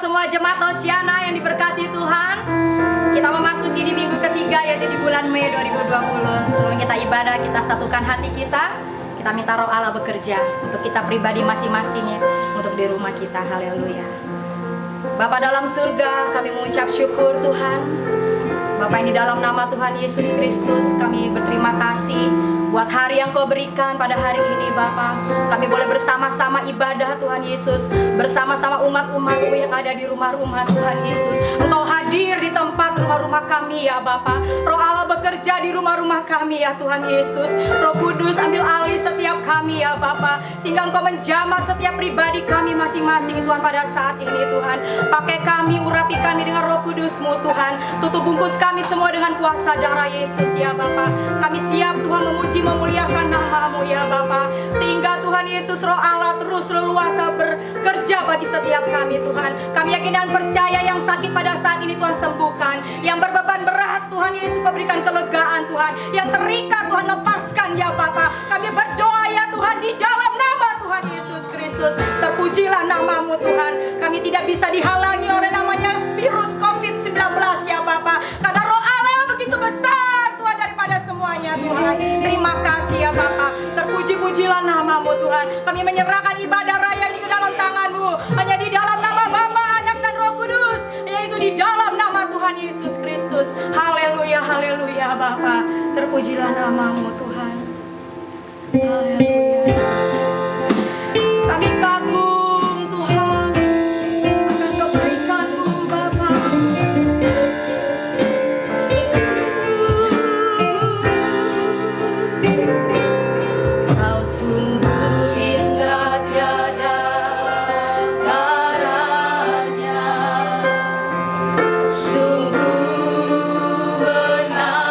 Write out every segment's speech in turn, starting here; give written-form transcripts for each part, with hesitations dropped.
semua jemaat Hosiana yang diberkati Tuhan. Kita memasuki di minggu ketiga, yaitu di bulan Mei 2020. Sebelum kita ibadah, kita satukan hati kita. Kita minta Roh Allah bekerja untuk kita pribadi masing-masingnya, untuk di rumah kita. Haleluya. Bapa dalam surga, kami mengucap syukur Tuhan. Bapa yang di dalam nama Tuhan Yesus Kristus, kami berterima kasih buat hari yang Kau berikan pada hari ini Bapa. Kami boleh bersama-sama ibadah Tuhan Yesus, bersama-sama umat-umat-Mu yang ada di rumah-rumah Tuhan Yesus. Engkau hadir di tempat rumah-rumah kami ya Bapa. Roh Allah bekerja di rumah-rumah kami ya Tuhan Yesus. Roh Kudus ambil alih setiap kami ya Bapa, sehingga Engkau menjamah setiap pribadi kami masing-masing Tuhan pada saat ini Tuhan. Pakai kami, urapi kami dengan Roh Kudus-Mu Tuhan. Tutup bungkus kami semua dengan kuasa darah Yesus ya Bapa. Kami siap Tuhan memuji memuliakan nama-Mu ya Bapa, sehingga Tuhan Yesus Roh Allah terus leluasa bekerja bagi setiap kami Tuhan. Kami yakin dan percaya yang sakit pada saat ini Tuhan sembuhkan, yang berbeban berat Tuhan Yesus Kau berikan kelegaan Tuhan, yang terikat Tuhan lepaskan ya Bapa. Kami berdoa ya Tuhan di dalam nama Tuhan Yesus Kristus. Terpujilah nama-Mu Tuhan. Kami tidak bisa dihalangi oleh namanya virus COVID-19 ya Bapa, karena Roh Allah begitu besar Tuhan daripada semuanya Tuhan. Terima kasih ya Bapa. Terpuji-pujilah nama-Mu Tuhan. Kami menyerahkan ibadah raya ini ke dalam tangan-Mu, hanya di dalam nama Bapa, Anak dan Roh Kudus, yaitu di dalam nama Tuhan Yesus Kristus. Haleluya, haleluya Bapa. Terpujilah nama-Mu Tuhan. Haleluya Yesus. Kami kagum Tuhan akan kebaikan-Mu Bapa. Kau sungguh indah tiada taranya, sungguh menakjubkan.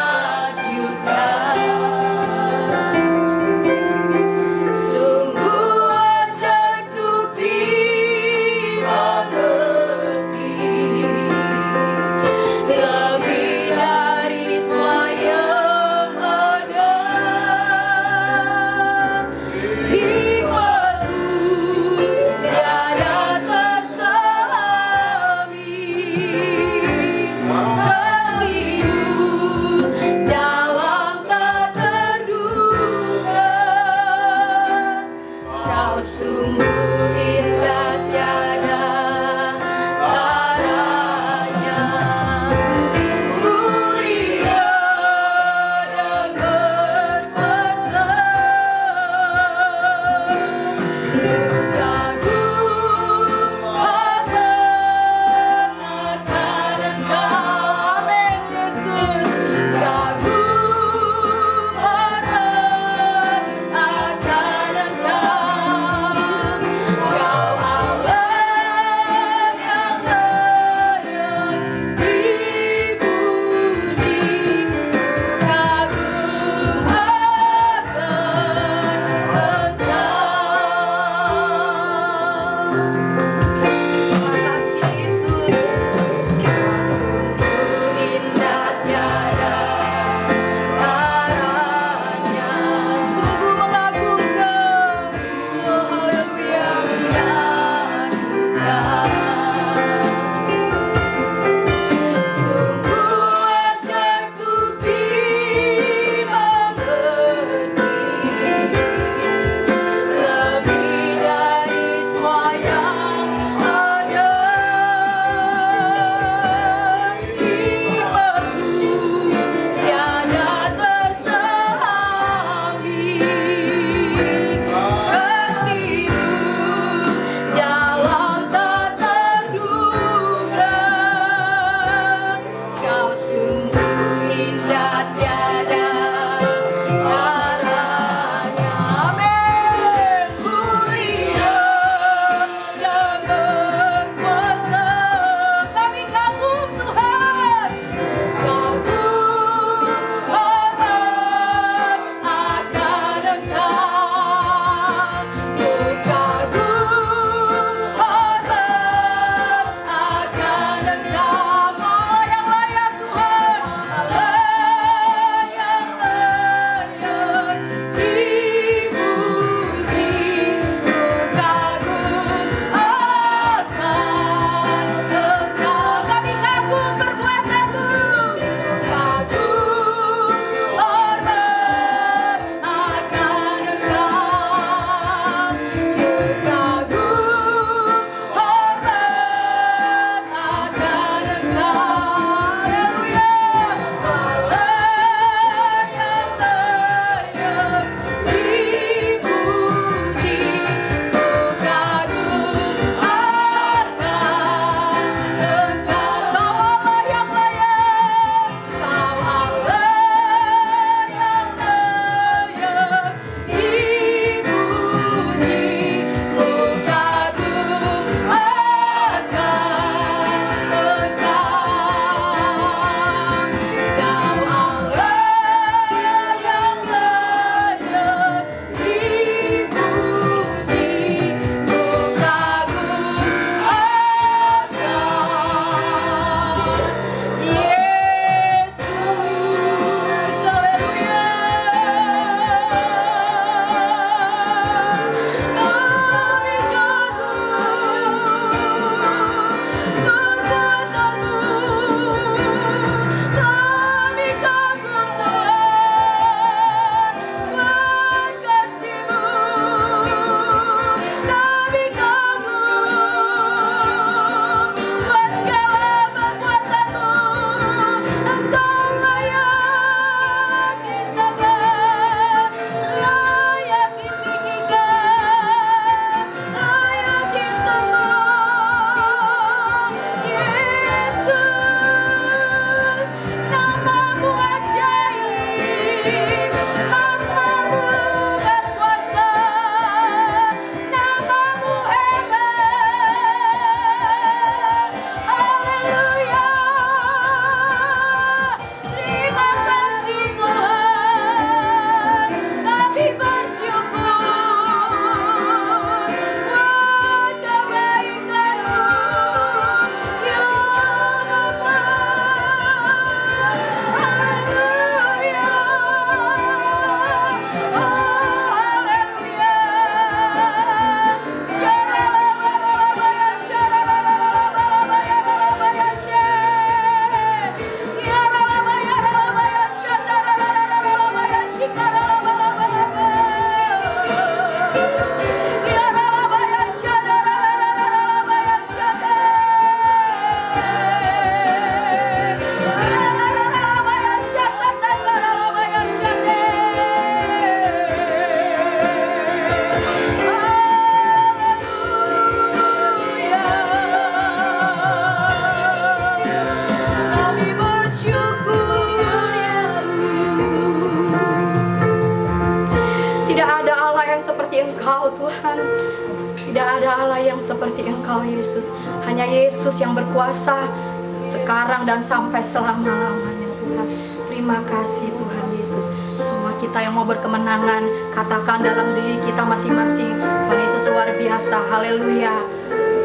Allah yang seperti Engkau Yesus. Hanya Yesus yang berkuasa sekarang dan sampai selama-lamanya Tuhan. Terima kasih Tuhan Yesus. Semua kita yang mau berkemenangan, katakan dalam diri kita masing-masing, Tuhan Yesus luar biasa. Haleluya.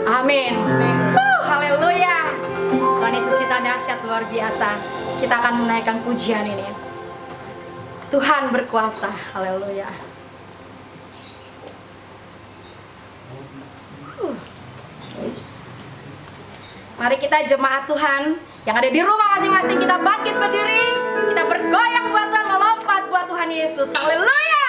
Amin. Haleluya. Tuhan Yesus kita dahsyat luar biasa. Kita akan menaikkan pujian ini. Tuhan berkuasa. Haleluya. Mari kita jemaat Tuhan yang ada di rumah masing-masing, kita bangkit berdiri, kita bergoyang buat Tuhan, melompat buat Tuhan Yesus. Haleluya.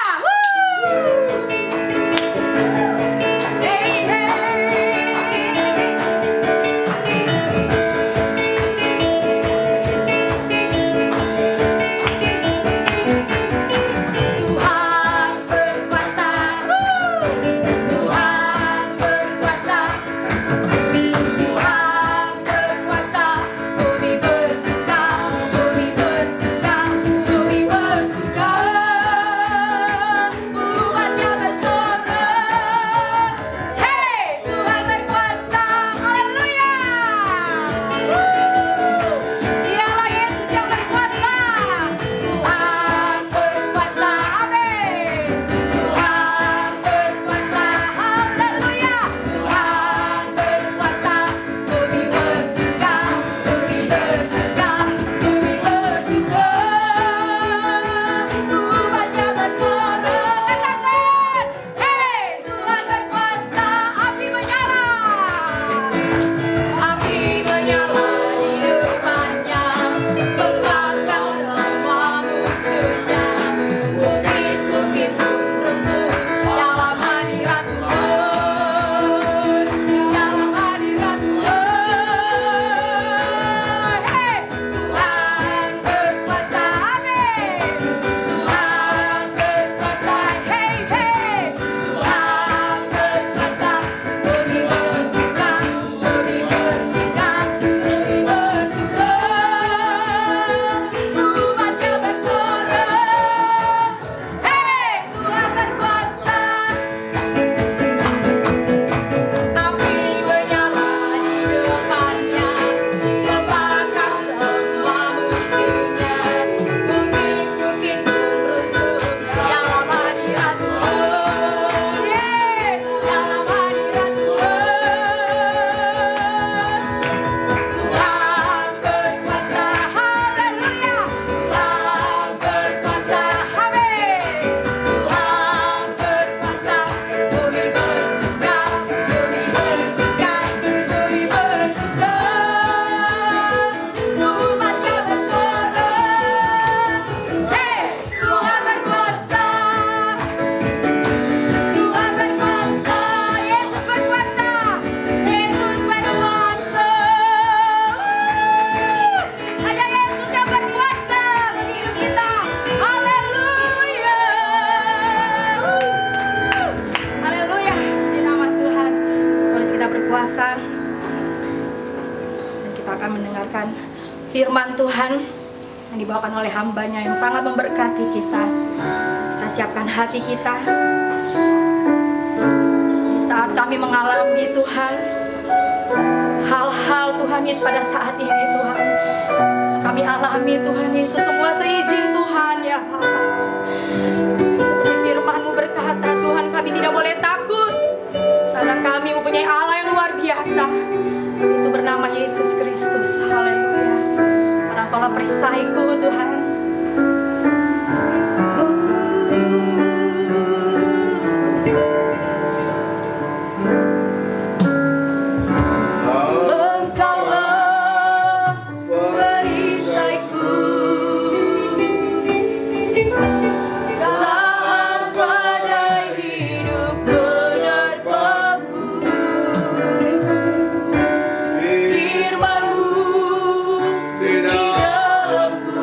Firman Tuhan yang dibawakan oleh hambanya yang sangat memberkati kita. Kita siapkan hati kita. Di saat kami mengalami Tuhan hal-hal Tuhan Yesus pada saat ini Tuhan, kami alami Tuhan Yesus semua seizin Tuhan ya Bapa. Seperti firman-Mu berkata Tuhan, kami tidak boleh takut karena kami mempunyai Allah yang luar biasa. Itu bernama Yesus Kristus. Haleluya. Karena Engkaulah perisaiku Tuhan. Firman-Mu di dalamku.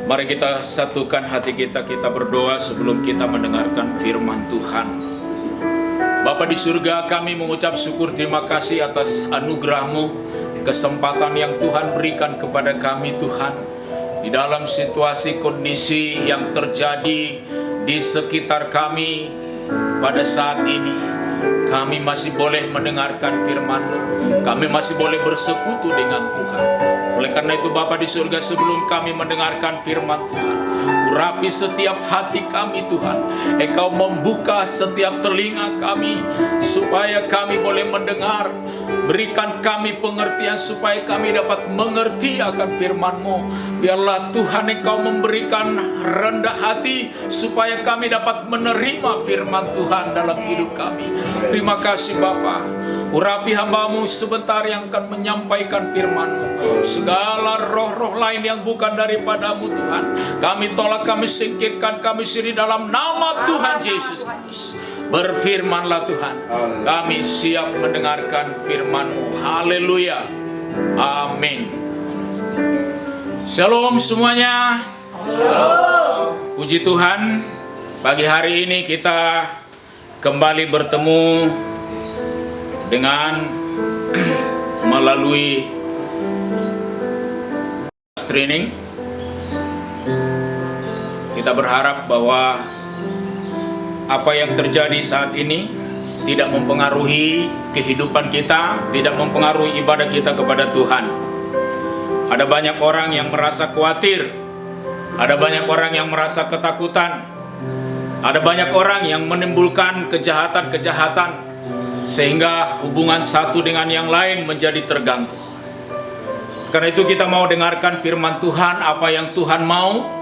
Mari kita satukan hati kita, kita berdoa sebelum kita mendengarkan firman Tuhan. Bapa di surga, kami mengucap syukur terima kasih atas anugerah-Mu, kesempatan yang Tuhan berikan kepada kami Tuhan. Di dalam situasi kondisi yang terjadi di sekitar kami pada saat ini, kami masih boleh mendengarkan firman-Mu, kami masih boleh bersekutu dengan Tuhan. Oleh karena itu Bapa di surga, sebelum kami mendengarkan firman Tuhan, urapi setiap hati kami Tuhan. Engkau membuka setiap telinga kami, supaya kami boleh mendengar. Berikan kami pengertian supaya kami dapat mengerti akan firman-Mu. Biarlah Tuhan Engkau memberikan rendah hati, supaya kami dapat menerima firman Tuhan dalam hidup kami. Terima kasih Bapa. Urapi hamba-Mu sebentar yang akan menyampaikan firman-Mu. Segala roh-roh lain yang bukan daripada-Mu Tuhan, kami tolak, kami singkirkan, kami siri dalam nama Tuhan Yesus Kristus. Berfirmanlah Tuhan, kami siap mendengarkan firman-Mu. Haleluya. Amin. Shalom semuanya. Shalom. Puji Tuhan, pagi hari ini kita kembali bertemu dengan melalui training. Kita berharap bahwa apa yang terjadi saat ini tidak mempengaruhi kehidupan kita, tidak mempengaruhi ibadah kita kepada Tuhan. Ada banyak orang yang merasa khawatir, ada banyak orang yang merasa ketakutan, ada banyak orang yang menimbulkan kejahatan-kejahatan, sehingga hubungan satu dengan yang lain menjadi terganggu. Karena itu kita mau dengarkan firman Tuhan, apa yang Tuhan mau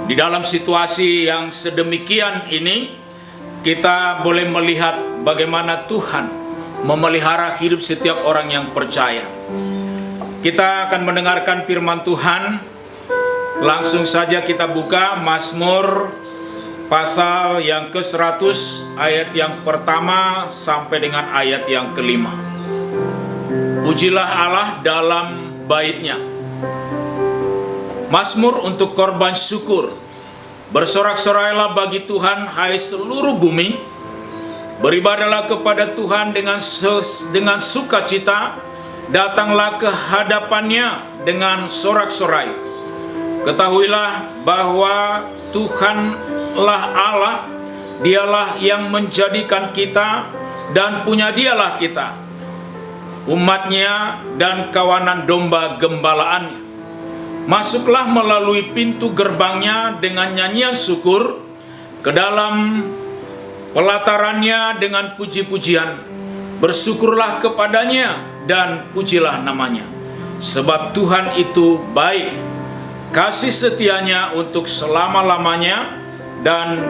di dalam situasi yang sedemikian ini. Kita boleh melihat bagaimana Tuhan memelihara hidup setiap orang yang percaya. Kita akan mendengarkan firman Tuhan. Langsung saja kita buka Mazmur pasal yang ke-100, ayat yang pertama sampai dengan ayat yang kelima. Pujilah Allah dalam baitnya. Mazmur untuk korban syukur. Bersorak-sorailah bagi Tuhan, hai seluruh bumi. Beribadahlah kepada Tuhan dengan sukacita. Datanglah ke hadapannya dengan sorak-sorai. Ketahuilah bahwa Tuhanlah Allah, Dialah yang menjadikan kita, dan punya Dialah kita, umatnya dan kawanan domba gembalaannya. Masuklah melalui pintu gerbangnya dengan nyanyian syukur, ke dalam pelatarannya dengan puji-pujian. Bersyukurlah kepadanya dan pujilah namanya. Sebab Tuhan itu baik, kasih setianya untuk selama-lamanya, dan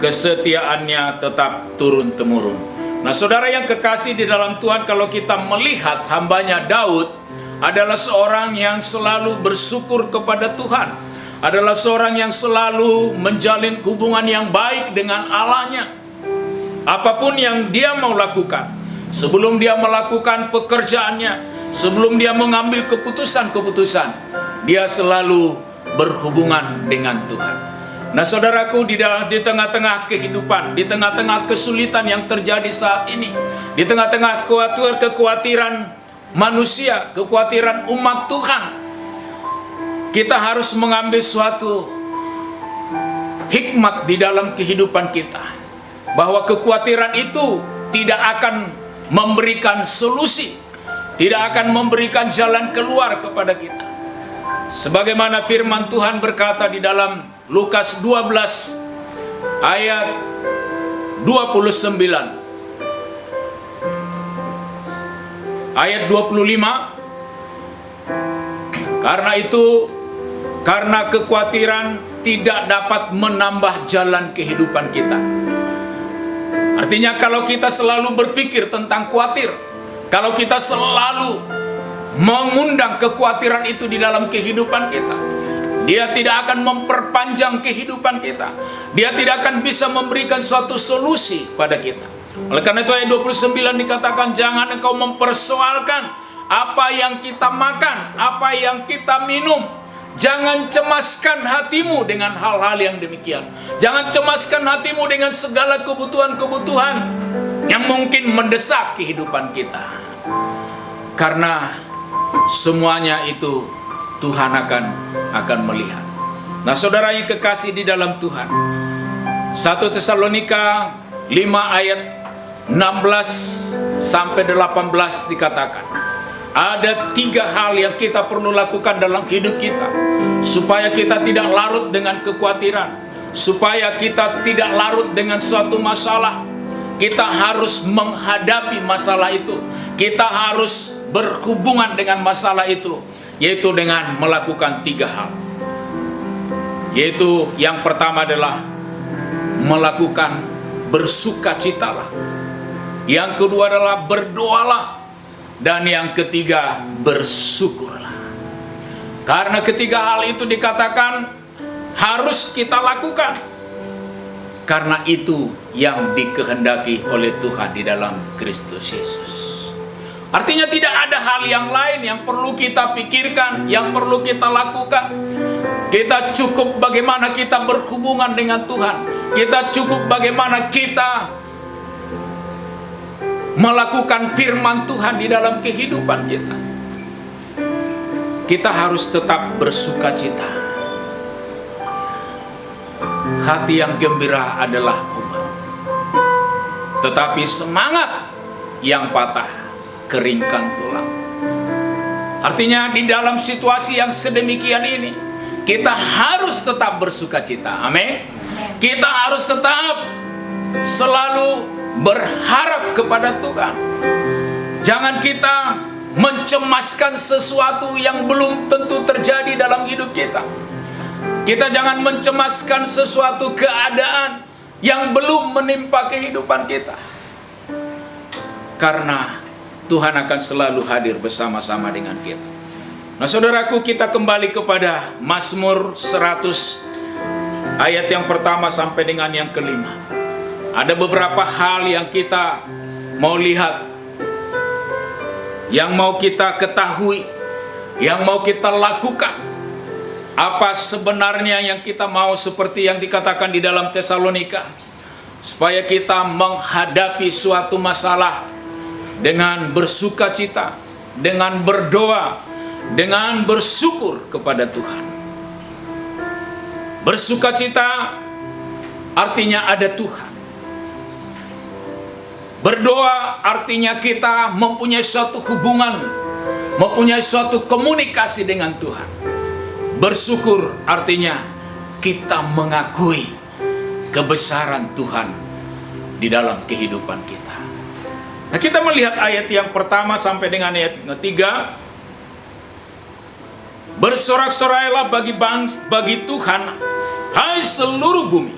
kesetiaannya tetap turun-temurun. Nah saudara yang kekasih di dalam Tuhan, kalau kita melihat hambanya Daud adalah seorang yang selalu bersyukur kepada Tuhan, adalah seorang yang selalu menjalin hubungan yang baik dengan Allahnya. Apapun yang dia mau lakukan, sebelum dia melakukan pekerjaannya, sebelum dia mengambil keputusan-keputusan, dia selalu berhubungan dengan Tuhan. Nah saudaraku, di tengah-tengah kehidupan, di tengah-tengah kesulitan yang terjadi saat ini, di tengah-tengah kekhawatiran manusia, kekhawatiran umat Tuhan, kita harus mengambil suatu hikmat di dalam kehidupan kita, bahwa kekhawatiran itu tidak akan memberikan solusi, tidak akan memberikan jalan keluar kepada kita. Sebagaimana firman Tuhan berkata di dalam Lukas 12 ayat 29, ayat 25, karena kekhawatiran tidak dapat menambah jalan kehidupan kita. Artinya kalau kita selalu berpikir tentang khawatir, kalau kita selalu mengundang kekhawatiran itu di dalam kehidupan kita, dia tidak akan memperpanjang kehidupan kita. Dia tidak akan bisa memberikan suatu solusi pada kita. Oleh karena itu ayat 29 dikatakan, jangan engkau mempersoalkan apa yang kita makan, apa yang kita minum, Jangan cemaskan hatimu dengan hal-hal yang demikian. Jangan cemaskan hatimu dengan segala kebutuhan-kebutuhan yang mungkin mendesak kehidupan kita. Karena semuanya itu Tuhan akan melihat. Nah, saudara yang kekasih di dalam Tuhan, 1 Tesalonika 5 ayat 16 sampai 18 dikatakan, ada 3 hal yang kita perlu lakukan dalam hidup kita supaya kita tidak larut dengan kekhawatiran, supaya kita tidak larut dengan suatu masalah. Kita harus menghadapi masalah itu. Kita harus berhubungan dengan masalah itu, yaitu dengan melakukan 3 hal. Yaitu yang pertama adalah melakukan bersukacitalah. Yang kedua adalah berdoalah. Dan yang ketiga, bersyukurlah. Karena ketiga hal itu dikatakan harus kita lakukan. Karena itu yang dikehendaki oleh Tuhan di dalam Kristus Yesus. Artinya tidak ada hal yang lain yang perlu kita pikirkan, yang perlu kita lakukan. Kita cukup bagaimana kita berhubungan dengan Tuhan. Kita cukup bagaimana kita melakukan firman Tuhan di dalam kehidupan kita. Kita harus tetap bersukacita. Hati yang gembira adalah obat, tetapi semangat yang patah keringkan tulang. Artinya di dalam situasi yang sedemikian ini, kita harus tetap bersukacita. Amin. Kita harus tetap selalu berharap kepada Tuhan. Jangan kita mencemaskan sesuatu yang belum tentu terjadi dalam hidup kita. Kita jangan mencemaskan sesuatu keadaan yang belum menimpa kehidupan kita. Karena Tuhan akan selalu hadir bersama-sama dengan kita. Nah, saudaraku, kita kembali kepada Mazmur 100 ayat yang pertama sampai dengan yang kelima. Ada beberapa hal yang kita mau lihat, yang mau kita ketahui, yang mau kita lakukan. Apa sebenarnya yang kita mau seperti yang dikatakan di dalam Tesalonika, supaya kita menghadapi suatu masalah dengan bersukacita, dengan berdoa, dengan bersyukur kepada Tuhan. Bersukacita artinya ada Tuhan. Berdoa artinya kita mempunyai suatu hubungan, mempunyai suatu komunikasi dengan Tuhan. Bersyukur artinya kita mengakui kebesaran Tuhan di dalam kehidupan kita. Nah, kita melihat ayat yang pertama sampai dengan ayat ketiga. Bersorak-sorailah bagi Tuhan, hai seluruh bumi.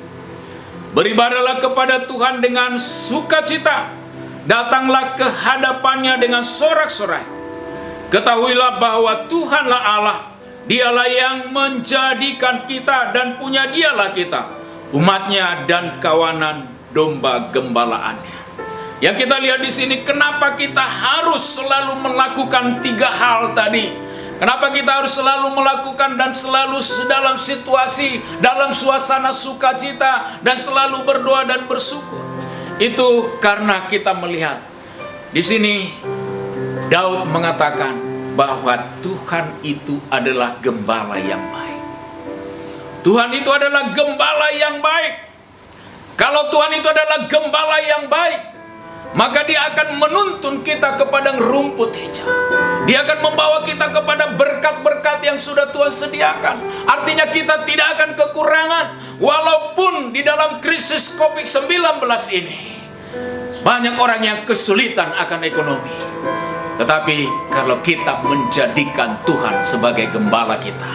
Beribadahlah kepada Tuhan dengan sukacita. Datanglah ke hadapannya dengan sorak-sorai. Ketahuilah bahwa Tuhanlah Allah. Dialah yang menjadikan kita dan punya dialah kita, umatnya dan kawanan domba gembalaannya. Yang kita lihat di sini, kenapa kita harus selalu melakukan 3 hal tadi? Kenapa kita harus selalu melakukan dan selalu dalam situasi, dalam suasana sukacita dan selalu berdoa dan bersyukur? Itu karena kita melihat di sini Daud mengatakan bahwa Tuhan itu adalah gembala yang baik. Tuhan itu adalah gembala yang baik. Kalau Tuhan itu adalah gembala yang baik, maka Dia akan menuntun kita ke padang rumput hijau. Dia akan membawa kita kepada berkat-berkat yang sudah Tuhan sediakan. Artinya kita tidak akan kekurangan. Walaupun di dalam krisis COVID-19 ini banyak orang yang kesulitan akan ekonomi, tetapi kalau kita menjadikan Tuhan sebagai gembala kita,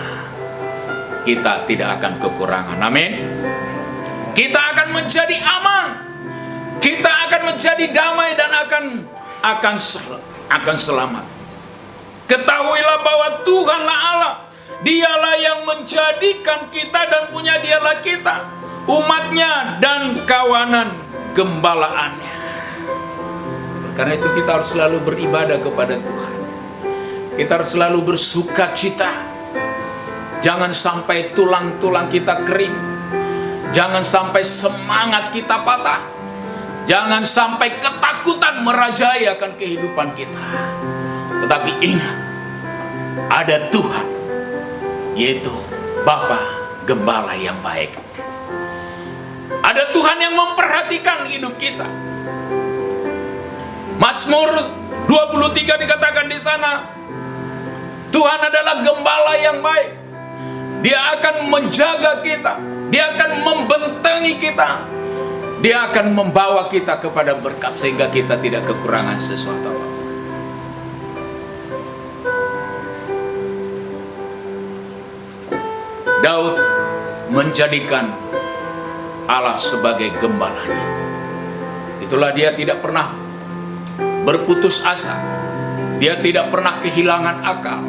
kita tidak akan kekurangan. Amin. Kita akan menjadi aman. Kita akan menjadi damai dan akan selamat. Ketahuilah bahwa Tuhanlah Allah. Dialah yang menjadikan kita dan punya dialah kita, umatnya dan kawanan gembalaannya. Karena itu kita harus selalu beribadah kepada Tuhan. Kita harus selalu bersuka cita. Jangan sampai tulang-tulang kita kering. Jangan sampai semangat kita patah. Jangan sampai ketakutan merajai akan kehidupan kita. Tetapi ingat, ada Tuhan, yaitu Bapa Gembala yang baik. Ada Tuhan yang memperhatikan hidup kita. Mazmur 23 dikatakan di sana, Tuhan adalah gembala yang baik. Dia akan menjaga kita. Dia akan membentengi kita. Dia akan membawa kita kepada berkat sehingga kita tidak kekurangan sesuatu. Daud menjadikan Allah sebagai gembalanya. Itulah dia tidak pernah berputus asa. Dia tidak pernah kehilangan akal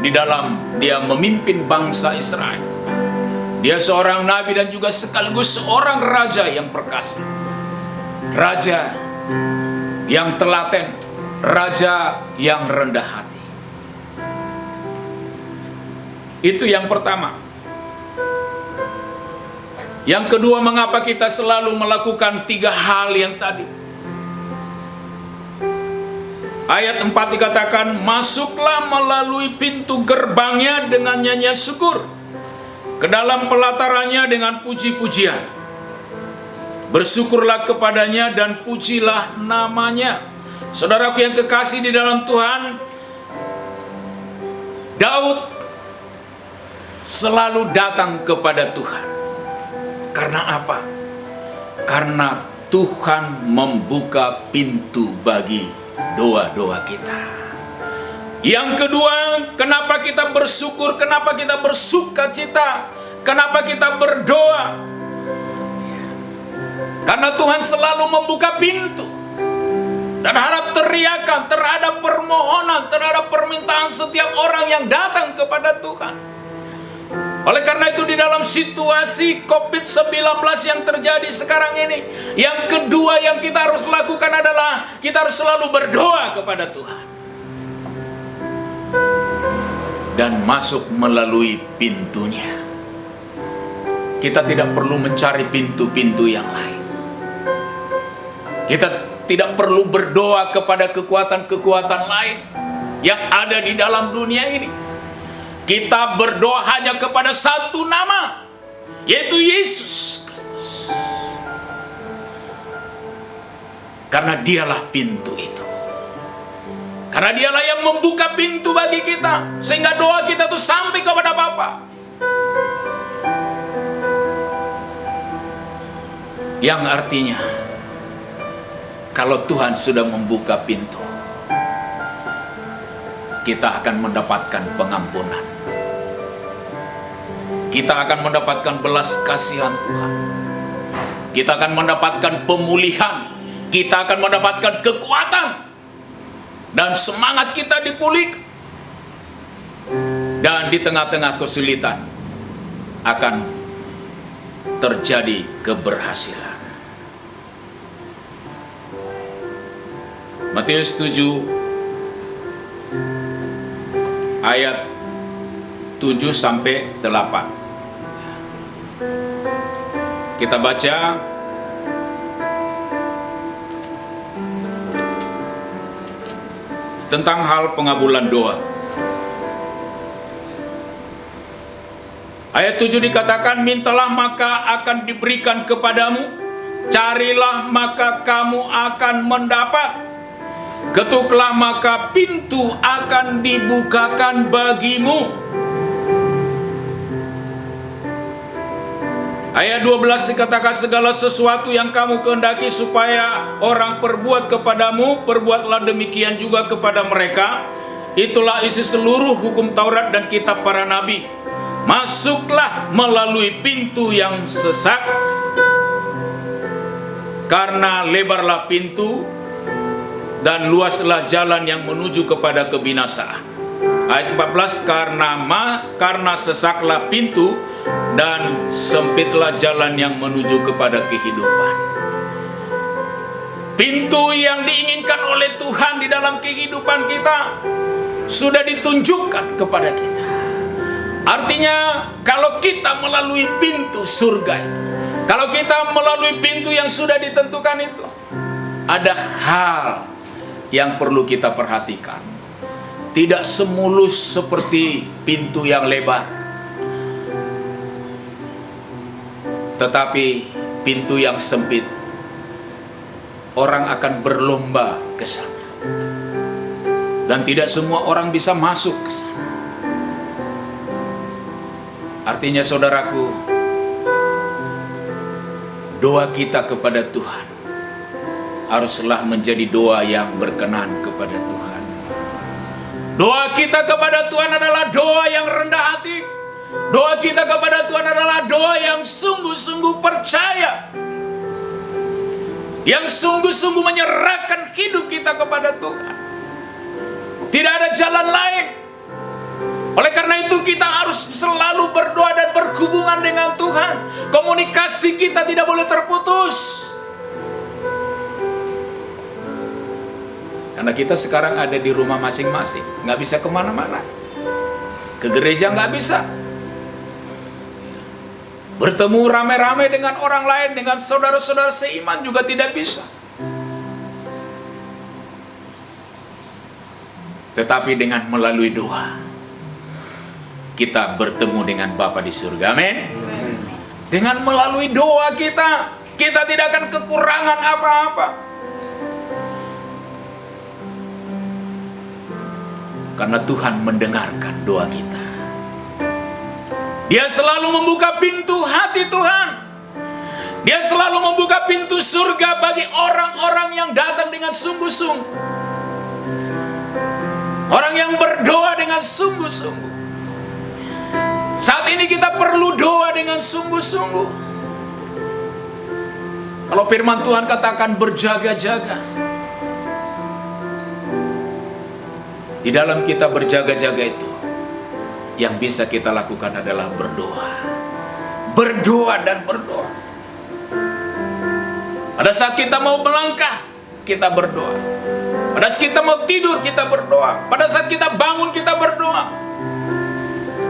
di dalam dia memimpin bangsa Israel. Dia seorang nabi dan juga sekaligus seorang raja yang perkasa. Raja yang telaten, raja yang rendah hati. Itu yang pertama. Yang kedua, mengapa kita selalu melakukan 3 hal yang tadi? Ayat 4 dikatakan, masuklah melalui pintu gerbangnya dengan nyanyian syukur, ke dalam pelatarannya dengan puji-pujian. Bersyukurlah kepadanya dan pujilah namanya. Saudaraku yang kekasih di dalam Tuhan, Daud selalu datang kepada Tuhan. Karena apa? Karena Tuhan membuka pintu bagi doa-doa kita. Yang kedua, kenapa kita bersyukur, kenapa kita bersuka cita, kenapa kita berdoa? Karena Tuhan selalu membuka pintu terhadap teriakan, terhadap permohonan, terhadap permintaan setiap orang yang datang kepada Tuhan. Oleh karena itu di dalam situasi COVID-19 yang terjadi sekarang ini, yang kedua yang kita harus lakukan adalah kita harus selalu berdoa kepada Tuhan. Dan masuk melalui pintunya. Kita tidak perlu mencari pintu-pintu yang lain. Kita tidak perlu berdoa kepada kekuatan-kekuatan lain yang ada di dalam dunia ini. Kita berdoa hanya kepada satu nama, yaitu Yesus Kristus. Karena dialah pintu itu. Karena dialah yang membuka pintu bagi kita, sehingga doa kita itu sampai kepada Bapa. Yang artinya, kalau Tuhan sudah membuka pintu, kita akan mendapatkan pengampunan. Kita akan mendapatkan belas kasihan Tuhan. Kita akan mendapatkan pemulihan. Kita akan mendapatkan kekuatan. Dan semangat kita dipulihkan. Dan di tengah-tengah kesulitan akan terjadi keberhasilan. Matius 7 ayat 7 sampai 8. Kita baca tentang hal pengabulan doa. Ayat 7 dikatakan, mintalah maka akan diberikan kepadamu, carilah maka kamu akan mendapat, ketuklah maka pintu akan dibukakan bagimu. Ayat 12 dikatakan, segala sesuatu yang kamu kehendaki supaya orang perbuat kepadamu, perbuatlah demikian juga kepada mereka. Itulah isi seluruh hukum Taurat dan kitab para nabi. Masuklah melalui pintu yang sesak, karena lebarlah pintu dan luaslah jalan yang menuju kepada kebinasaan. Ayat 14, karena sesaklah pintu dan sempitlah jalan yang menuju kepada kehidupan. Pintu yang diinginkan oleh Tuhan di dalam kehidupan kita sudah ditunjukkan kepada kita. Artinya kalau kita melalui pintu surga itu, kalau kita melalui pintu yang sudah ditentukan itu, ada hal yang perlu kita perhatikan. Tidak semulus seperti pintu yang lebar, tetapi pintu yang sempit, orang akan berlomba ke sana. Dan tidak semua orang bisa masuk ke sana. Artinya saudaraku, doa kita kepada Tuhan haruslah menjadi doa yang berkenan kepada Tuhan. Doa kita kepada Tuhan adalah doa yang rendah hati. Doa kita kepada Tuhan adalah doa yang sungguh-sungguh percaya, yang sungguh-sungguh menyerahkan hidup kita kepada Tuhan. Tidak ada jalan lain. Oleh karena itu kita harus selalu berdoa dan berhubungan dengan Tuhan. Komunikasi kita tidak boleh terputus. Karena kita sekarang ada di rumah masing-masing, nggak bisa kemana-mana. Ke gereja nggak bisa. Bertemu rame-rame dengan orang lain, dengan saudara-saudara seiman juga tidak bisa. Tetapi dengan melalui doa, kita bertemu dengan Bapa di surga. Amin. Dengan melalui doa kita tidak akan kekurangan apa-apa. Karena Tuhan mendengarkan doa kita. Dia selalu membuka pintu hati Tuhan. Dia selalu membuka pintu surga bagi orang-orang yang datang dengan sungguh-sungguh. Orang yang berdoa dengan sungguh-sungguh. Saat ini kita perlu doa dengan sungguh-sungguh. Kalau firman Tuhan katakan berjaga-jaga, di dalam kita berjaga-jaga itu, yang bisa kita lakukan adalah berdoa. Berdoa dan berdoa. Pada saat kita mau melangkah, kita berdoa. Pada saat kita mau tidur, kita berdoa. Pada saat kita bangun, kita berdoa.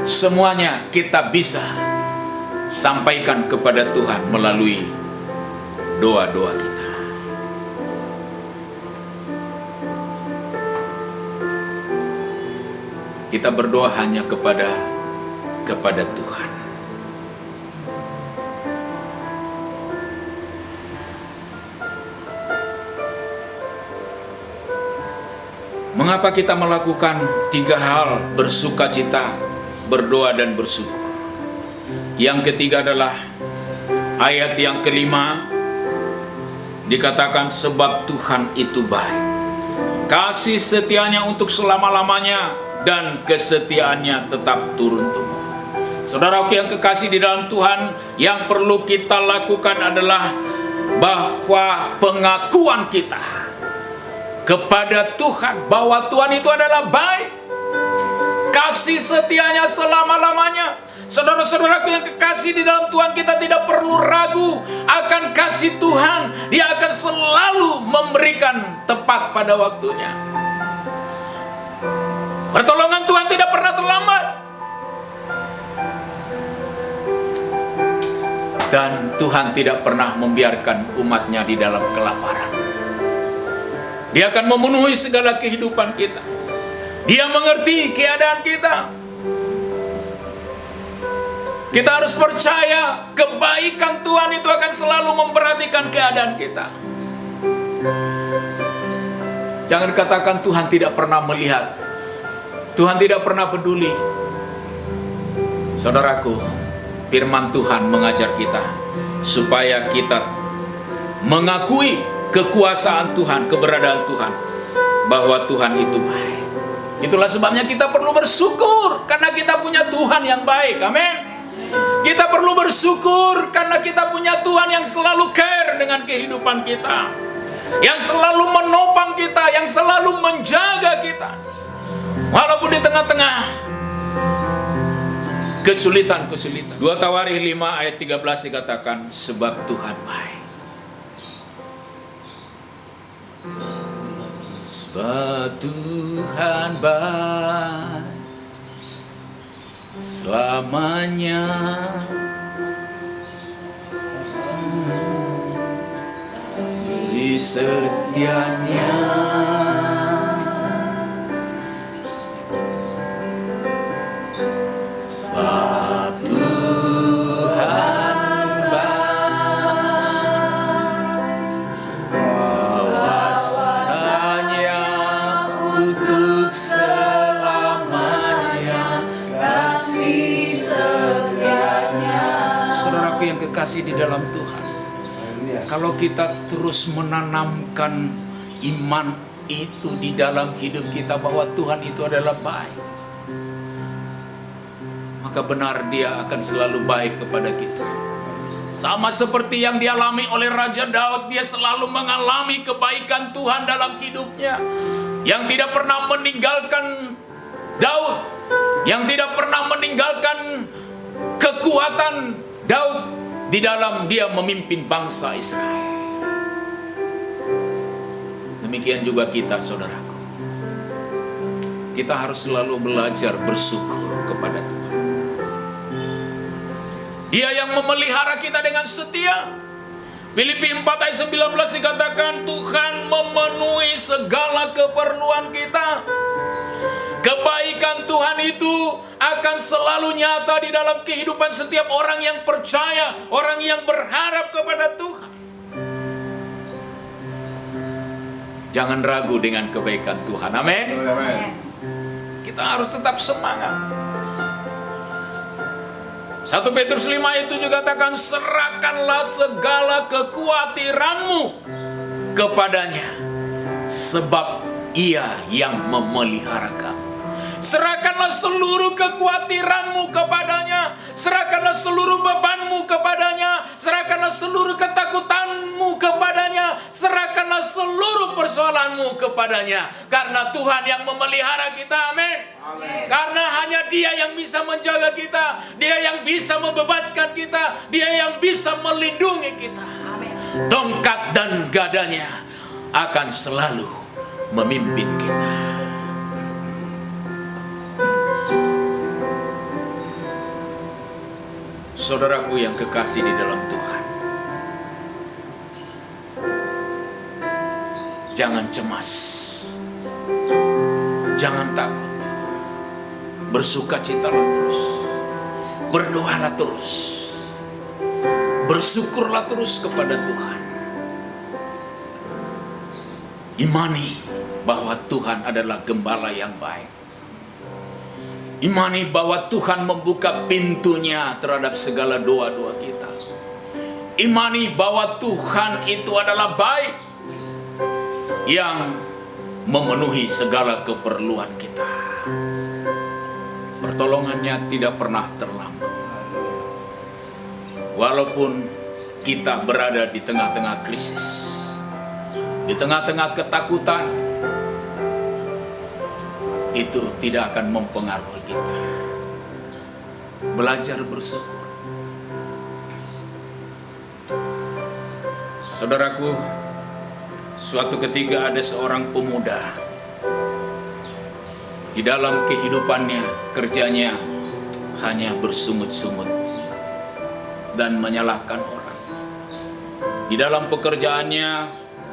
Semuanya kita bisa sampaikan kepada Tuhan melalui doa-doa kita. Kita berdoa hanya kepada Tuhan. Mengapa kita melakukan 3 hal: bersukacita, berdoa, dan bersyukur? Yang ketiga adalah ayat yang kelima, dikatakan sebab Tuhan itu baik, kasih setianya untuk selama-lamanya, dan kesetiaannya tetap turun-temurun. Saudaraku yang kekasih di dalam Tuhan, yang perlu kita lakukan adalah bahwa pengakuan kita kepada Tuhan bahwa Tuhan itu adalah baik, kasih setianya selama-lamanya. Saudara-saudaraku yang kekasih di dalam Tuhan, kita tidak perlu ragu akan kasih Tuhan. Dia akan selalu memberikan tepat pada waktunya. Pertolongan Tuhan tidak pernah terlambat. Dan Tuhan tidak pernah membiarkan umatnya di dalam kelaparan. Dia akan memenuhi segala kehidupan kita. Dia mengerti keadaan kita. Kita harus percaya kebaikan Tuhan itu akan selalu memperhatikan keadaan kita. Jangan katakan Tuhan tidak pernah melihat, Tuhan tidak pernah peduli. Saudaraku, firman Tuhan mengajar kita supaya kita mengakui kekuasaan Tuhan, keberadaan Tuhan, bahwa Tuhan itu baik. Itulah sebabnya kita perlu bersyukur karena kita punya Tuhan yang baik. Amin. Kita perlu bersyukur karena kita punya Tuhan yang selalu care dengan kehidupan kita, yang selalu menopang kita, yang selalu menjaga kita. Walaupun di tengah-tengah kesulitan-kesulitan. 2 Tawarikh 5 ayat 13 dikatakan sebab Tuhan baik. Sebab Tuhan baik, selamanya. Kasih setianya satu hamba bahwasanya untuk selamanya kasih setianya. Saudaraku yang kekasih di dalam Tuhan, kalau kita terus menanamkan iman itu di dalam hidup kita bahwa Tuhan itu adalah baik, maka benar Dia akan selalu baik kepada kita. Sama seperti yang dialami oleh Raja Daud, dia selalu mengalami kebaikan Tuhan dalam hidupnya, yang tidak pernah meninggalkan Daud, yang tidak pernah meninggalkan kekuatan Daud di dalam dia memimpin bangsa Israel. Demikian juga kita, saudaraku. Kita harus selalu belajar bersyukur kepada Tuhan. Dia yang memelihara kita dengan setia. Filipi 4 ayat 19 dikatakan, Tuhan memenuhi segala keperluan kita. Kebaikan Tuhan itu akan selalu nyata di dalam kehidupan setiap orang yang percaya, orang yang berharap kepada Tuhan. Jangan ragu dengan kebaikan Tuhan. Amin. Kita harus tetap semangat. 1 Petrus 5 itu juga katakan, serahkanlah segala kekhawatiranmu kepadanya, sebab Ia yang memelihara kamu. Serahkanlah seluruh kekhawatiranmu kepadanya. Serahkanlah seluruh bebanmu kepadanya. Serahkanlah seluruh ketakutanmu kepadanya. Serahkanlah seluruh persoalanmu kepadanya. Karena Tuhan yang memelihara kita. Amin. Karena hanya Dia yang bisa menjaga kita. Dia yang bisa membebaskan kita. Dia yang bisa melindungi kita. Tongkat dan gadanya akan selalu memimpin kita. Saudaraku yang kekasih di dalam Tuhan, jangan cemas, jangan takut, bersukacitalah terus, berdoalah terus, bersyukurlah terus kepada Tuhan. Imani bahwa Tuhan adalah gembala yang baik. Imani bahwa Tuhan membuka pintunya terhadap segala doa-doa kita. Imani bahwa Tuhan itu adalah baik, yang memenuhi segala keperluan kita. Pertolongannya tidak pernah terlambat. Walaupun kita berada di tengah-tengah krisis, di tengah-tengah ketakutan, itu tidak akan mempengaruhi kita. Belajar bersyukur. Saudaraku, suatu ketika ada seorang pemuda. Di dalam kehidupannya, kerjanya hanya bersungut-sungut dan menyalahkan orang. Di dalam pekerjaannya,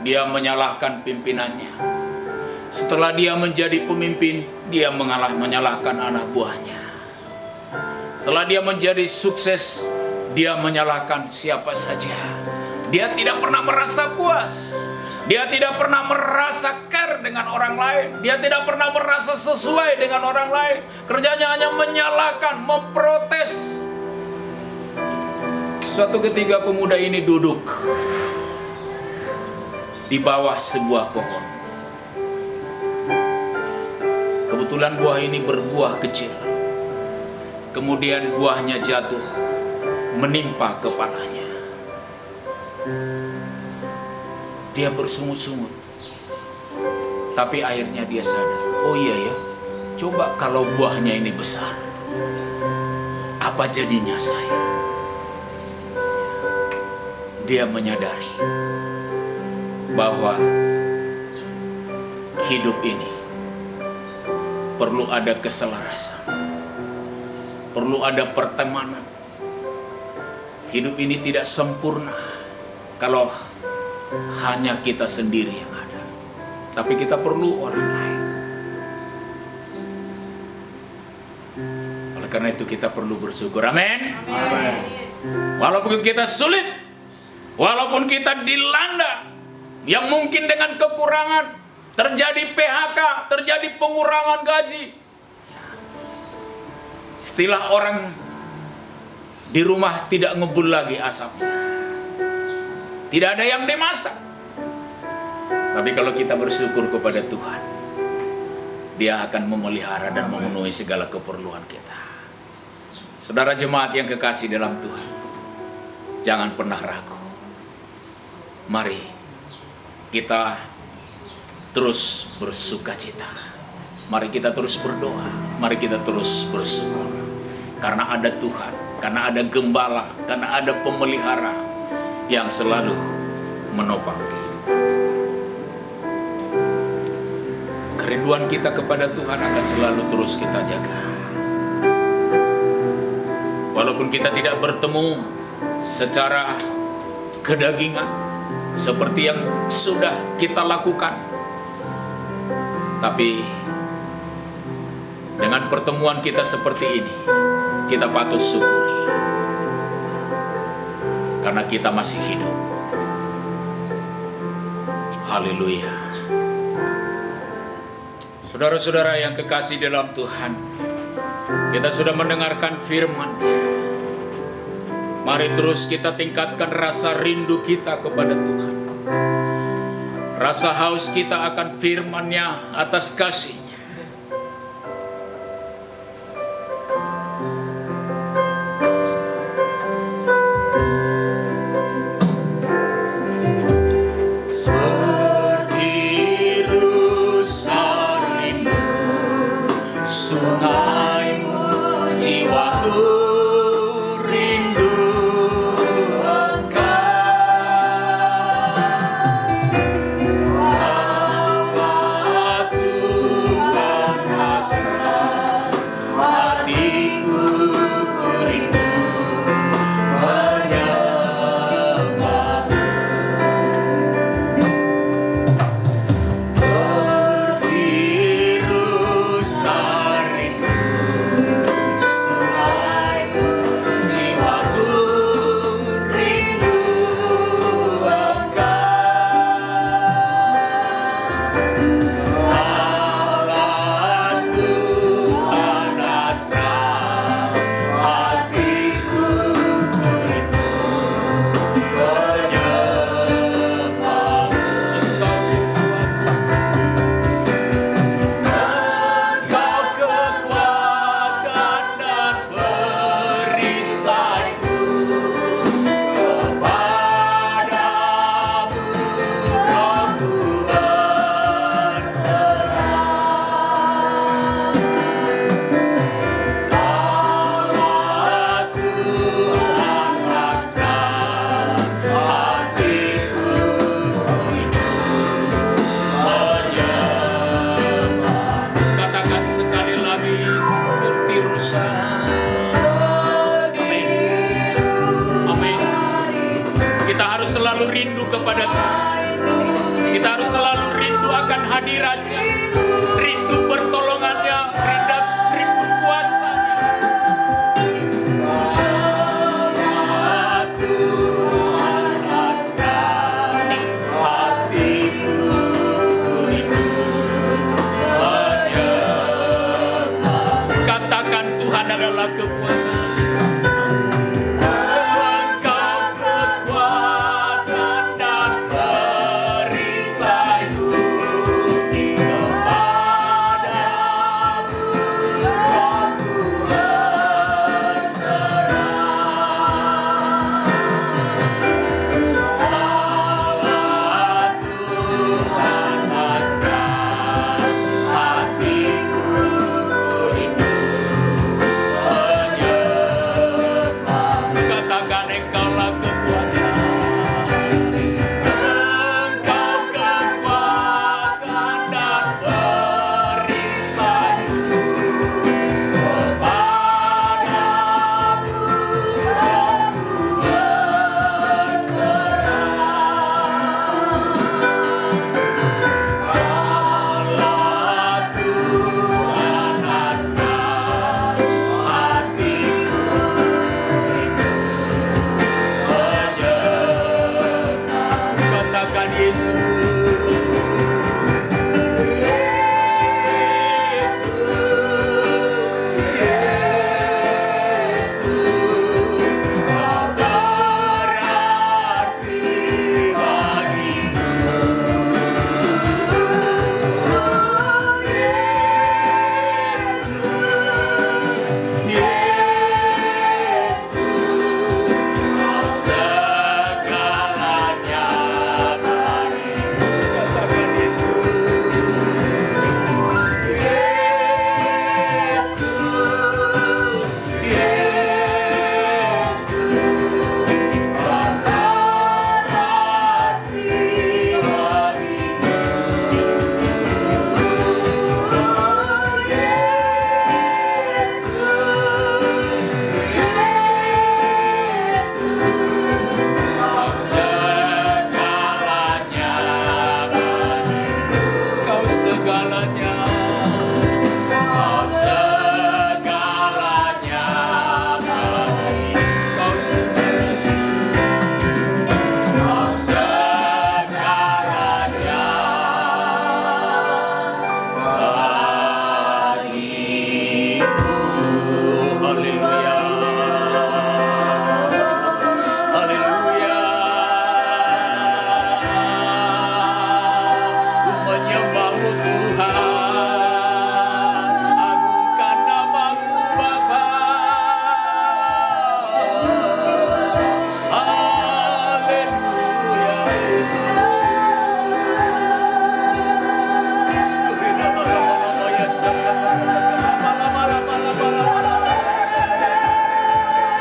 dia menyalahkan pimpinannya. Setelah dia menjadi pemimpin, dia menyalahkan anak buahnya. Setelah dia menjadi sukses, dia menyalahkan siapa saja. Dia tidak pernah merasa puas. Dia tidak pernah merasa care dengan orang lain. Dia tidak pernah merasa sesuai dengan orang lain. Kerjanya hanya menyalahkan, memprotes. Suatu ketika pemuda ini duduk di bawah sebuah pohon. Kebetulan buah ini berbuah kecil. Kemudian buahnya jatuh, menimpa kepalanya. Dia bersungut-sungut. Tapi akhirnya dia sadar, oh iya ya, coba kalau buahnya ini besar, apa jadinya saya? Dia menyadari bahwa hidup ini perlu ada keselarasan. perlu ada pertemanan. Hidup ini tidak sempurna kalau hanya kita sendiri yang ada. Tapi kita perlu orang lain. Oleh karena itu kita perlu bersyukur. Amin. Walaupun kita sulit, walaupun kita dilanda, yang mungkin dengan kekurangan, terjadi PHK, terjadi pengurangan gaji. Istilah orang di rumah tidak ngebul lagi asapnya. Tidak ada yang dimasak. Tapi kalau kita bersyukur kepada Tuhan, Dia akan memelihara dan memenuhi segala keperluan kita. Saudara jemaat yang kekasih dalam Tuhan, jangan pernah ragu. Mari kita terus bersukacita. Mari kita terus berdoa. Mari kita terus bersyukur. Karena ada Tuhan, karena ada gembala, karena ada pemelihara yang selalu menopang kehidupan kita. Kerinduan kita kepada Tuhan akan selalu terus kita jaga. Walaupun kita tidak bertemu secara kedagingan seperti yang sudah kita lakukan, tapi dengan pertemuan kita seperti ini, kita patut syukuri karena kita masih hidup. Haleluya. Saudara-saudara yang kekasih dalam Tuhan, kita sudah mendengarkan firman-Nya. Mari terus kita tingkatkan rasa rindu kita kepada Tuhan. Rasa haus kita akan firman-Nya atas kasih-Nya. Rindu kepada Tuhan. Kita harus selalu rindu akan hadirat-Nya, rindu pertolongan-Nya, rindu kuasa-Nya. Katakan Tuhan adalah kekuatan.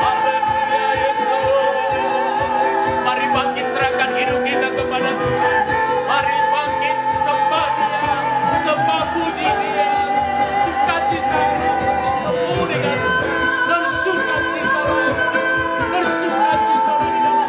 Haleluya Yesus. Mari bangkit serahkan hidup kita kepada Tuhan. Mari bangkit sembah Dia, sembah puji Dia. Sukacita penuh dengan bersukacita, bersukacita di dalam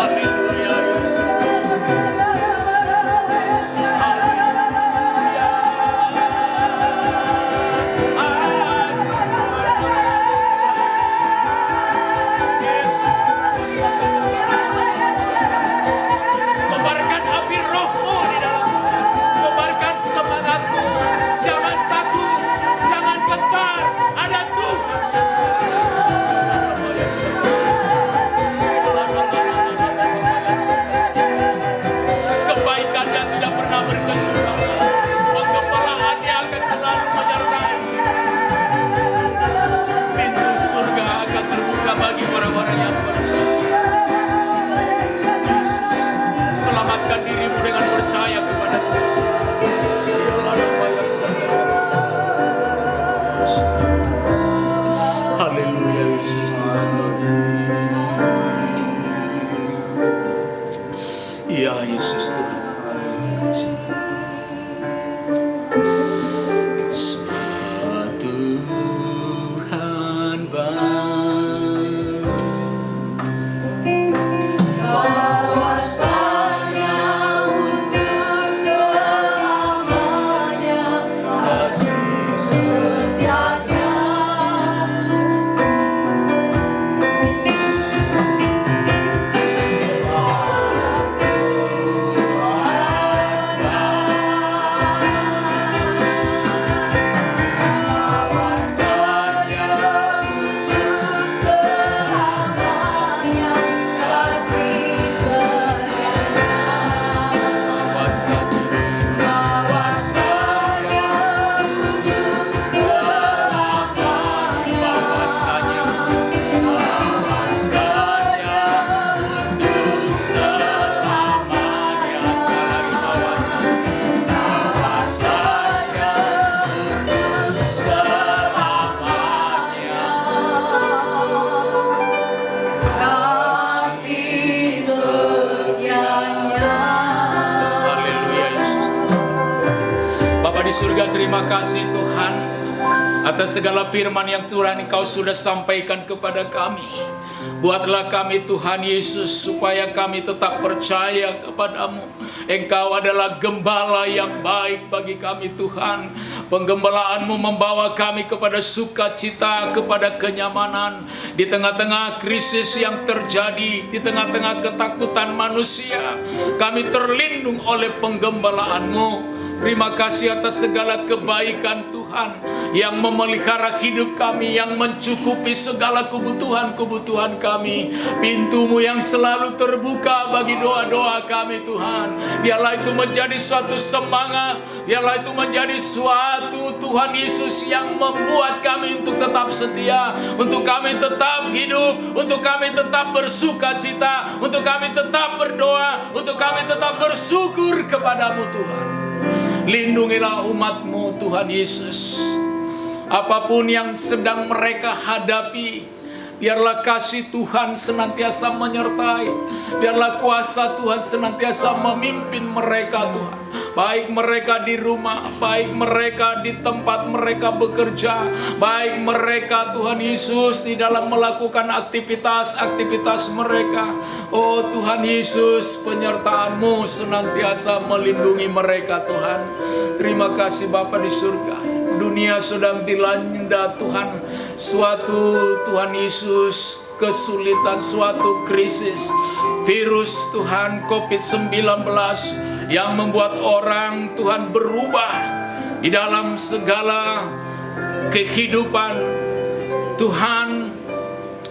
Haleluya Yesus. Yesus, kobarkan api rohmu di dalam, kobarkan semangatmu. Jangan takut, jangan gentar, ada Tuhan. Kebaikannya tidak pernah berkesudahan, penggembalaannya akan selalu menyertai. Pintu surga akan terbuka bagi orang-orang yang percaya. Yesus, selamatkan dirimu dengan percaya kepada Tuhan. Haleluya Yesus Tuhan. Ya Yesus Tuhan. Tuhan baik. Kuasanya untuk selamanya, kasih setianya. Bapa di surga, terima kasih Tuhan atas segala firman yang Tuhan Engkau sudah sampaikan kepada kami. Buatlah kami Tuhan Yesus supaya kami tetap percaya kepadamu. Engkau adalah gembala yang baik bagi kami Tuhan. Penggembalaanmu membawa kami kepada sukacita, kepada kenyamanan. Di tengah-tengah krisis yang terjadi, di tengah-tengah ketakutan manusia, kami terlindung oleh penggembalaanmu. Terima kasih atas segala kebaikan Tuhan yang memelihara hidup kami, yang mencukupi segala kebutuhan-kebutuhan kami. Pintu-Mu yang selalu terbuka bagi doa-doa kami Tuhan. Biarlah itu menjadi suatu semangat, biarlah itu menjadi suatu Tuhan Yesus yang membuat kami untuk tetap setia, untuk kami tetap hidup, untuk kami tetap bersukacita, untuk kami tetap berdoa, untuk kami tetap bersyukur kepadamu Tuhan. Lindungilah umat-Mu Tuhan Yesus. Apapun yang sedang mereka hadapi, biarlah kasih Tuhan senantiasa menyertai. Biarlah kuasa Tuhan senantiasa memimpin mereka Tuhan. Baik mereka di rumah, baik mereka di tempat mereka bekerja, baik mereka Tuhan Yesus di dalam melakukan aktivitas-aktivitas mereka. Oh Tuhan Yesus, penyertaan-Mu senantiasa melindungi mereka Tuhan. Terima kasih Bapa di surga. Dunia sedang dilanda Tuhan suatu Tuhan Yesus kesulitan, suatu krisis virus Tuhan COVID-19 yang membuat orang Tuhan berubah di dalam segala kehidupan. Tuhan,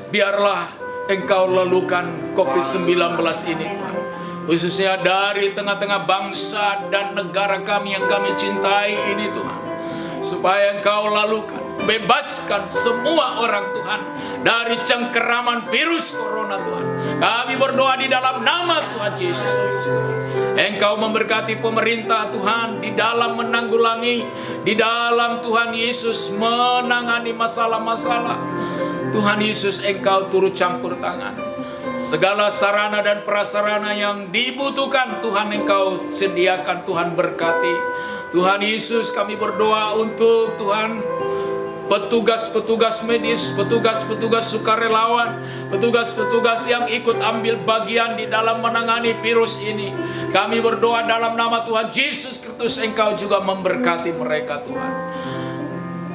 biarlah Engkau lalukan COVID-19 ini Tuhan, khususnya dari tengah-tengah bangsa dan negara kami yang kami cintai ini Tuhan. supaya Engkau lalukan, bebaskan semua orang Tuhan dari cengkeraman virus corona Tuhan. Kami berdoa di dalam nama Tuhan Yesus Kristus. Engkau memberkati pemerintah Tuhan di dalam menanggulangi, di dalam Tuhan Yesus menangani masalah-masalah. Tuhan Yesus, Engkau turut campur tangan. Segala sarana dan prasarana yang dibutuhkan Tuhan Engkau sediakan, Tuhan berkati. Tuhan Yesus, kami berdoa untuk Tuhan petugas-petugas medis, petugas-petugas sukarelawan, petugas-petugas yang ikut ambil bagian di dalam menangani virus ini. Kami berdoa dalam nama Tuhan Yesus Kristus, Engkau juga memberkati mereka Tuhan.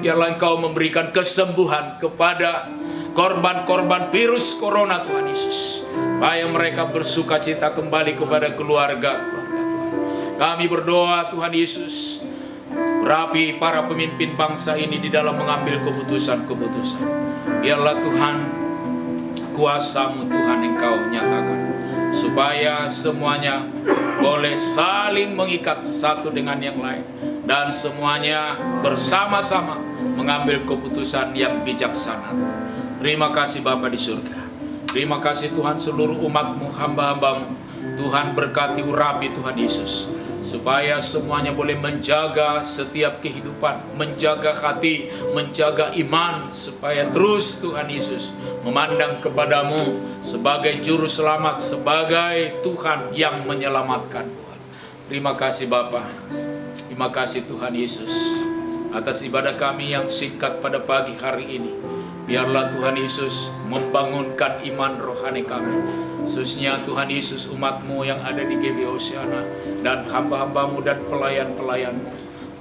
Biarlah Engkau memberikan kesembuhan kepada korban-korban virus corona Tuhan Yesus, supaya mereka bersuka cita kembali kepada keluarga. Kami berdoa Tuhan Yesus, rapi para pemimpin bangsa ini di dalam mengambil keputusan-keputusan. Biarlah Tuhan, kuasa-Mu Tuhan Engkau nyatakan, supaya semuanya boleh saling mengikat satu dengan yang lain, dan semuanya bersama-sama mengambil keputusan yang bijaksana. Terima kasih Bapa di surga. Terima kasih Tuhan seluruh umat-Mu, hamba-hamba-Mu. Tuhan berkati, urapi Tuhan Yesus, supaya semuanya boleh menjaga setiap kehidupan, menjaga hati, menjaga iman, supaya terus Tuhan Yesus memandang kepadamu sebagai juru selamat, sebagai Tuhan yang menyelamatkan Tuhan. Terima kasih Bapa. Terima kasih Tuhan Yesus atas ibadah kami yang singkat pada pagi hari ini. Biarlah Tuhan Yesus membangunkan iman rohani kami, khususnya Tuhan Yesus umat-Mu yang ada di GB Hosiana dan hamba-hamba-Mu dan pelayan-pelayan-Mu.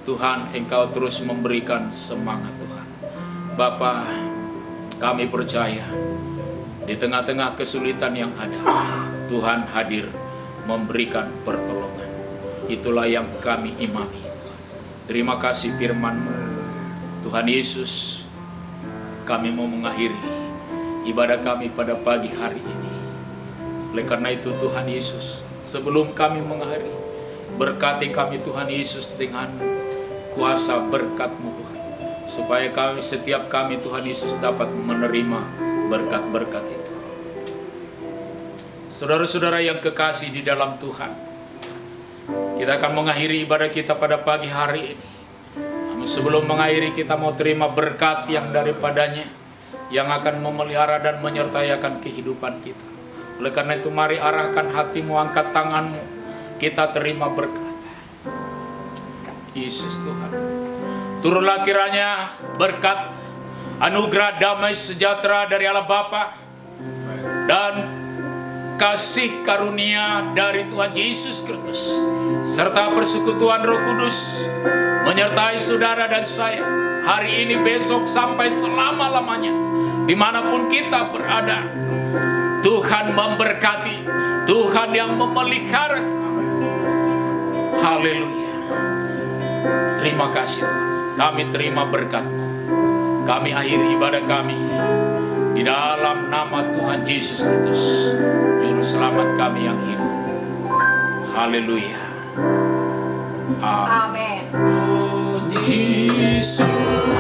Tuhan, Engkau terus memberikan semangat Tuhan. Bapa, kami percaya di tengah-tengah kesulitan yang ada, Tuhan hadir memberikan pertolongan. Itulah yang kami imani. Terima kasih firman-Mu. Tuhan Yesus, kami mau mengakhiri ibadah kami pada pagi hari ini. Oleh karena itu Tuhan Yesus, sebelum kami mengakhiri, berkati kami Tuhan Yesus dengan kuasa berkat-Mu Tuhan, supaya kami, setiap kami Tuhan Yesus dapat menerima berkat-berkat itu. Saudara-saudara yang kekasih di dalam Tuhan, kita akan mengakhiri ibadah kita pada pagi hari ini. Namun sebelum mengakhiri, kita mau terima berkat yang daripadanya, yang akan memelihara dan menyertai akan kehidupan kita. Oleh karena itu mari arahkan hatimu, angkat tanganmu, kita terima berkat. Yesus Tuhan, turunlah kiranya berkat, anugerah damai sejahtera dari Allah Bapa dan kasih karunia dari Tuhan Yesus Kristus serta persekutuan Roh Kudus menyertai saudara dan saya hari ini, besok, sampai selama-lamanya. Dimanapun kita berada, Tuhan memberkati, Tuhan yang memelihara kita. Haleluya. Terima kasih Tuhan. Kami terima berkat-Mu. Kami akhiri ibadah kami di dalam nama Tuhan Yesus Kristus, Juru Selamat kami yang hidup. Haleluya. Amin. Amin. Yesus.